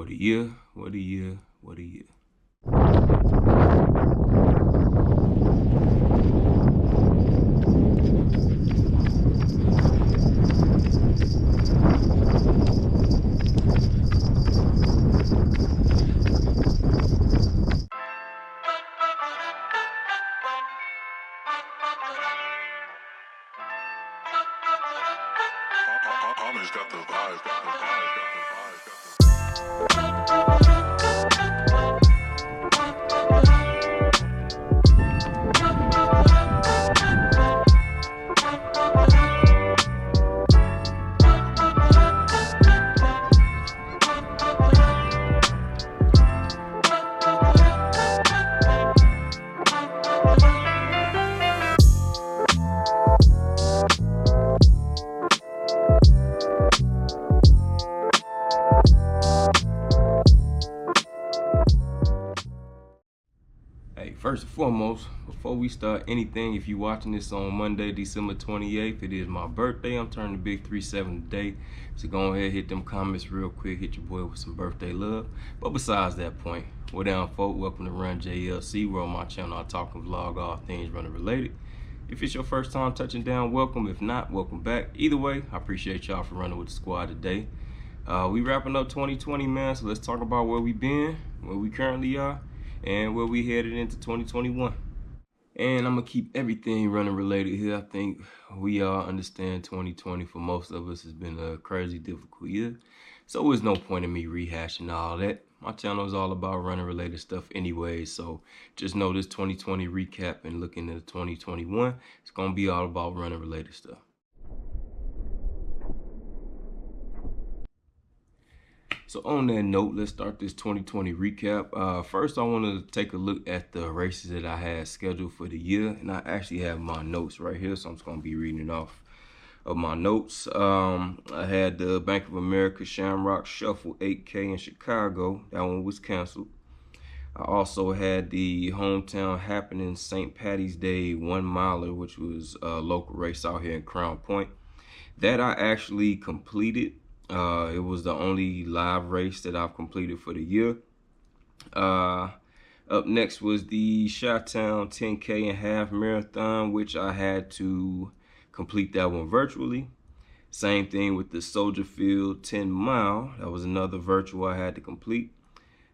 What a year, what a year, what a year. Homage got the vibes, got the vibes, got the vibes, got the vibes. Hey, first and foremost, before we start anything, if you're watching this on Monday, December 28th, it is my birthday. I'm turning big 37 today. So go ahead, hit them comments real quick, hit your boy with some birthday love. But besides that point, what down, folk? Welcome to Run JLC. We're on my channel. I talk and vlog all things running related. If it's your first time touching down, welcome. If not, welcome back. Either way, I appreciate y'all for running with the squad today. We wrapping up 2020, man. So let's talk about where we been, where we currently are, and where we headed into 2021. And I'm gonna keep everything running related here. I think we all understand 2020 for most of us has been a crazy difficult year. So there's no point in me rehashing all that. My channel is all about running related stuff anyway. So just know this 2020 recap and looking into 2021, it's gonna be all about running related stuff. So on that note, let's start this 2020 recap. First, I want to take a look at the races that I had scheduled for the year. And I actually have my notes right here, so I'm just going to be reading it off of my notes. I had the Bank of America Shamrock Shuffle 8K in Chicago. That one was canceled. I also had the Hometown Happening St. Patty's Day 1 miler, which was a local race out here in Crown Point. That I actually completed. It was the only live race that I've completed for the year. Up next was the Chi-Town 10K and half marathon, which I had to complete that one virtually. Same thing with the Soldier Field 10 mile. That was another virtual I had to complete.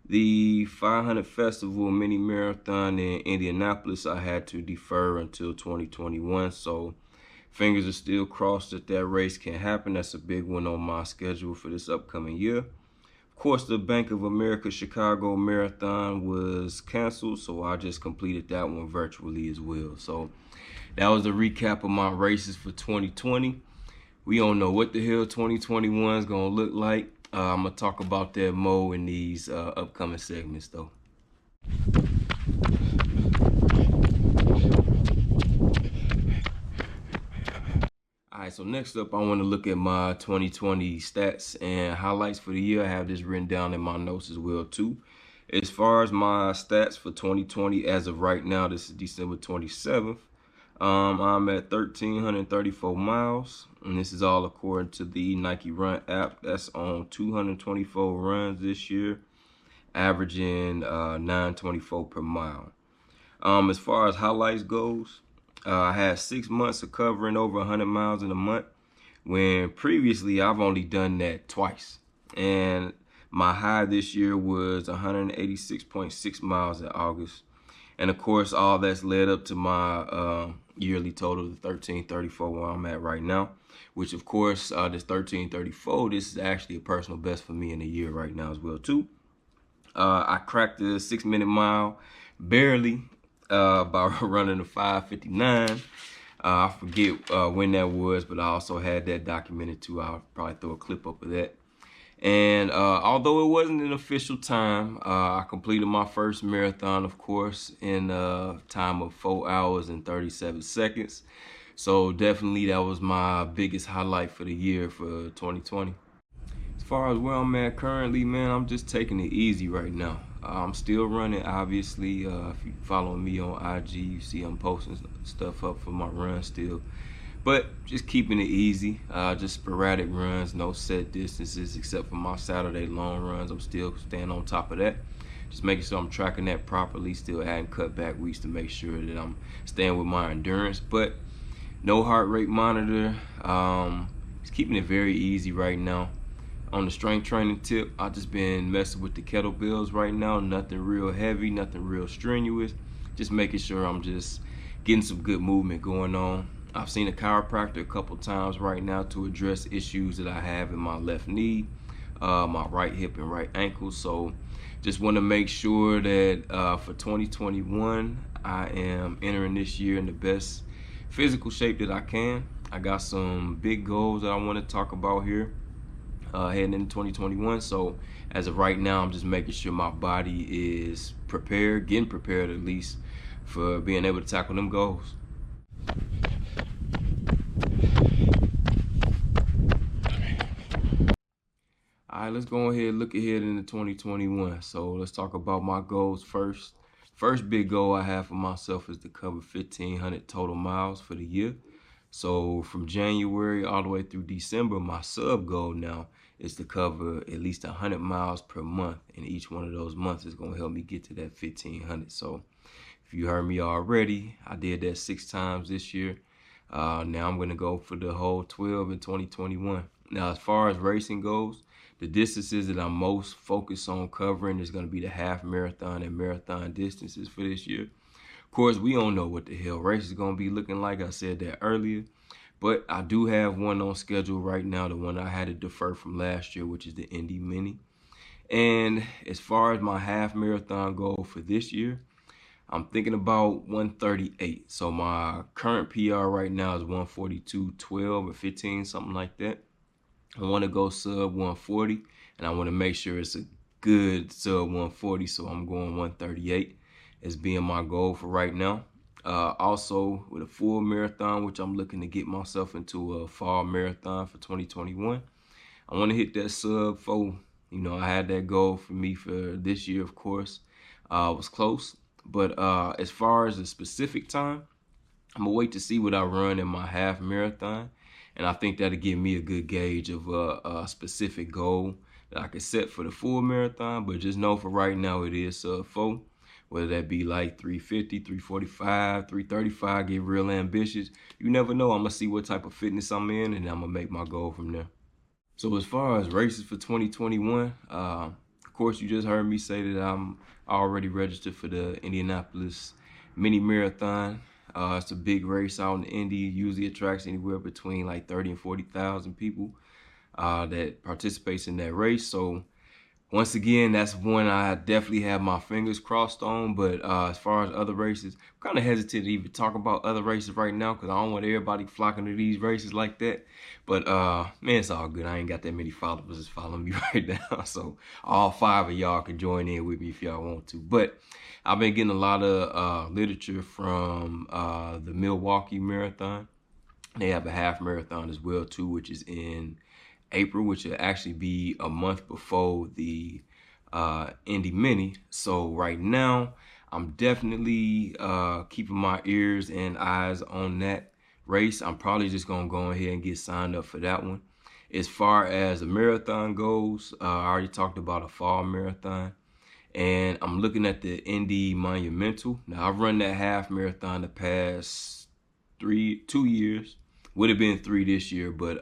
The 500 Festival mini marathon in Indianapolis, I had to defer until 2021. So fingers are still crossed that that race can happen. That's a big one on my schedule for this upcoming year. Of course, the Bank of America Chicago Marathon was canceled, so I just completed that one virtually as well. So that was the recap of my races for 2020. We don't know what the hell 2021 is going to look like. I'm going to talk about that more in these upcoming segments, though. Alright, so next up, I want to look at my 2020 stats and highlights for the year. I have this written down in my notes as well, too. As far as my stats for 2020, as of right now, this is December 27th. I'm at 1,334 miles, and this is all according to the Nike Run app. That's on 224 runs this year, averaging 924 per mile. As far as highlights goes, I had 6 months of covering over 100 miles in a month, when previously I've only done that twice. And my high this year was 186.6 miles in August. And of course, all that's led up to my yearly total of 1,334 where I'm at right now, which of course, this 1,334, this is actually a personal best for me in a year right now as well too. I cracked the 6-minute mile barely by running a 5:59. I forget when that was, but I also had that documented too. I'll probably throw a clip up of that. And although it wasn't an official time, I completed my first marathon, of course, in a time of 4 hours and 37 seconds. So definitely that was my biggest highlight for the year for 2020. As far as where I'm at currently, man, I'm just taking it easy right now. I'm still running, obviously. If you follow me on IG, you see I'm posting stuff up for my run still. But just keeping it easy, just sporadic runs, no set distances except for my Saturday long runs. I'm still staying on top of that. Just making sure I'm tracking that properly, still adding cutback weeks to make sure that I'm staying with my endurance. But no heart rate monitor. Just keeping it very easy right now. On the strength training tip, I've just been messing with the kettlebells right now. Nothing real heavy, nothing real strenuous. Just making sure I'm just getting some good movement going on. I've seen a chiropractor a couple times right now to address issues that I have in my left knee, my right hip and right ankle. So just want to make sure that for 2021, I am entering this year in the best physical shape that I can. I got some big goals that I want to talk about here heading into 2021. So as of right now, I'm just making sure my body is prepared, getting prepared at least, for being able to tackle them goals. All right, let's go ahead and look ahead into 2021. So let's talk about my goals first. First big goal I have for myself is to cover 1,500 total miles for the year. So from January all the way through December, my sub goal now is to cover at least 100 miles per month. And each one of those months is going to help me get to that 1,500. So if you heard me already, I did that 6 times this year. Now I'm going to go for the whole 12 in 2021. Now, as far as racing goes, the distances that I'm most focused on covering is going to be the half marathon and marathon distances for this year. Of course, we don't know what the hell race is going to be looking like. I said that earlier. But I do have one on schedule right now, the one I had to defer from last year, which is the Indy Mini. And as far as my half marathon goal for this year, I'm thinking about 138. So my current PR right now is 142.12 or 15, something like that. I want to go sub 140, and I want to make sure it's a good sub 140, so I'm going 138 as being my goal for right now. Also, with a full marathon, which I'm looking to get myself into a fall marathon for 2021, I want to hit that sub 4. You know, I had that goal for me for this year, of course. I was close, but as far as a specific time, I'm going to wait to see what I run in my half marathon. And I think that'll give me a good gauge of a specific goal that I can set for the full marathon. But just know for right now, it is sub 4. Whether that be like 350, 345, 335, get real ambitious. You never know. I'm going to see what type of fitness I'm in, and I'm going to make my goal from there. So as far as races for 2021, of course, you just heard me say that I'm already registered for the Indianapolis Mini Marathon. It's a big race out in Indy. Usually attracts anywhere between like 30 and 40,000 people that participates in that race. So once again, that's one I definitely have my fingers crossed on. But as far as other races, I'm kind of hesitant to even talk about other races right now because I don't want everybody flocking to these races like that. But man, it's all good. I ain't got that many followers that's following me right now. So all 5 of y'all can join in with me if y'all want to. But I've been getting a lot of literature from the Milwaukee Marathon. They have a half marathon as well too, which is in April, which will actually be a month before the Indy Mini. So right now, I'm definitely keeping my ears and eyes on that race. I'm probably just gonna go ahead and get signed up for that one. As far as the marathon goes, I already talked about a fall marathon. And I'm looking at the Indy Monumental. Now, I've run that half marathon the past 2 years. Would have been 3 this year, but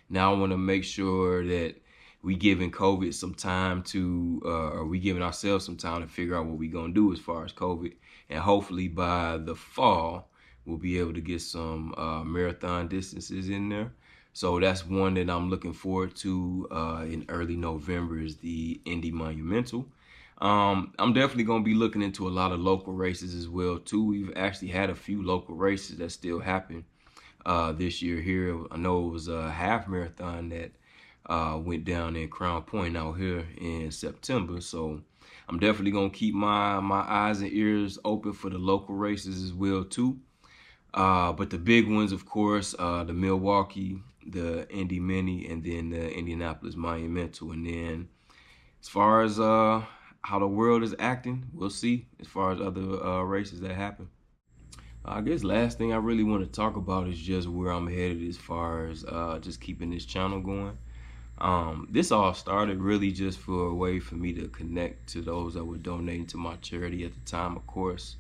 now I want to make sure that we giving COVID some time to, or we giving ourselves some time to figure out what we gonna do as far as COVID. And hopefully by the fall, we'll be able to get some marathon distances in there. So that's one that I'm looking forward to in early November is the Indy Monumental. I'm definitely going to be looking into a lot of local races as well too. We've actually had a few local races that still happen this year here. I know it was a half marathon that went down in Crown Point out here in September. So I'm definitely going to keep my eyes and ears open for the local races as well too. But the big ones, of course, the Milwaukee, the Indy Mini, and then the Indianapolis Monumental. And then as far as how the world is acting, we'll see as far as other races that happen. I guess last thing I really want to talk about is just where I'm headed as far as just keeping this channel going. This all started really just for a way for me to connect to those that were donating to my charity at the time, of course.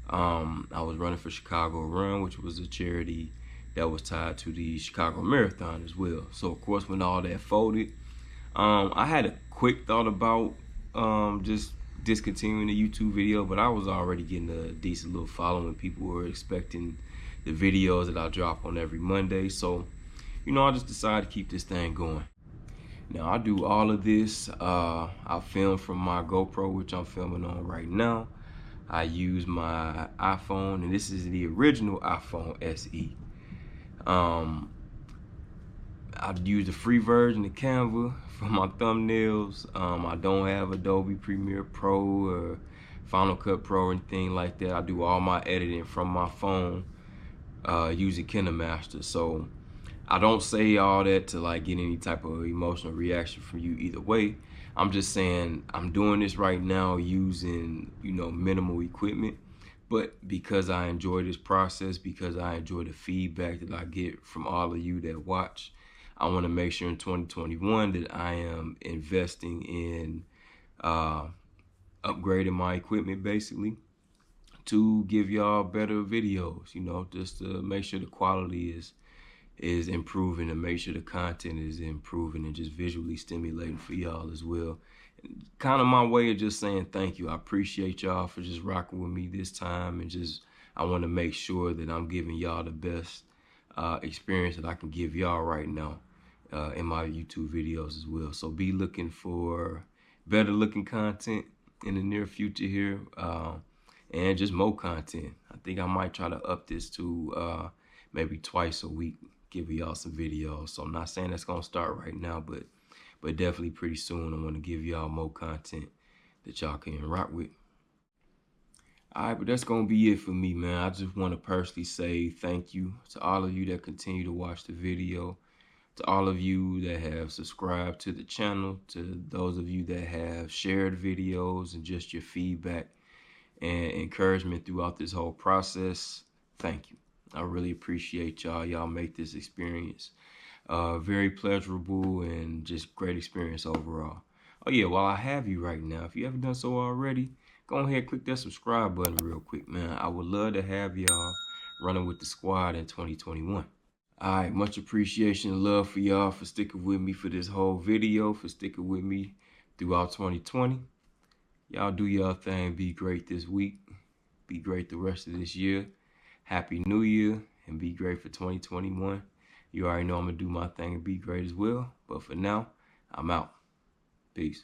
I was running for Chicago Run, which was a charity that was tied to the Chicago Marathon as well. So, of course, when all that folded, I had a quick thought about just discontinuing the YouTube video, but I was already getting a decent little following. People were expecting the videos that I drop on every Monday. So, I just decided to keep this thing going. Now, I do all of this. I film from my GoPro, which I'm filming on right now. I use my iPhone, and this is the original iPhone SE. I use the free version of Canva for my thumbnails. I don't have Adobe Premiere Pro or Final Cut Pro or anything like that. I do all my editing from my phone using KineMaster. So I don't say all that to like get any type of emotional reaction from you either way. I'm just saying I'm doing this right now using, minimal equipment. But because I enjoy this process, because I enjoy the feedback that I get from all of you that watch, I want to make sure in 2021 that I am investing in upgrading my equipment basically to give y'all better videos, just to make sure the quality is improving and make sure the content is improving and just visually stimulating for y'all as well. Kind of my way of just saying thank you. I appreciate y'all for just rocking with me this time, and just I want to make sure that I'm giving y'all the best experience that I can give y'all right now in my YouTube videos as well. So be looking for better looking content in the near future here, and just more content. I think I might try to up this to maybe twice a week, give y'all some videos. So I'm not saying that's gonna start right now, but definitely pretty soon I want to give y'all more content that y'all can rock with. All right, but that's gonna be it for me, man. I just want to personally say thank you to all of you that continue to watch the video, to all of you that have subscribed to the channel, to those of you that have shared videos and just your feedback and encouragement throughout this whole process. Thank you. I really appreciate y'all. Y'all make this experience very pleasurable and just great experience overall. Oh yeah, while I have you right now, if you haven't done so already, go ahead and click that subscribe button real quick, man. I would love to have y'all running with the squad in 2021. All right, much appreciation and love for y'all for sticking with me for this whole video, for sticking with me throughout 2020. Y'all do y'all thing. Be great this week. Be great the rest of this year. Happy New Year, and be great for 2021. You already know I'm going to do my thing and be great as well. But for now, I'm out. Peace.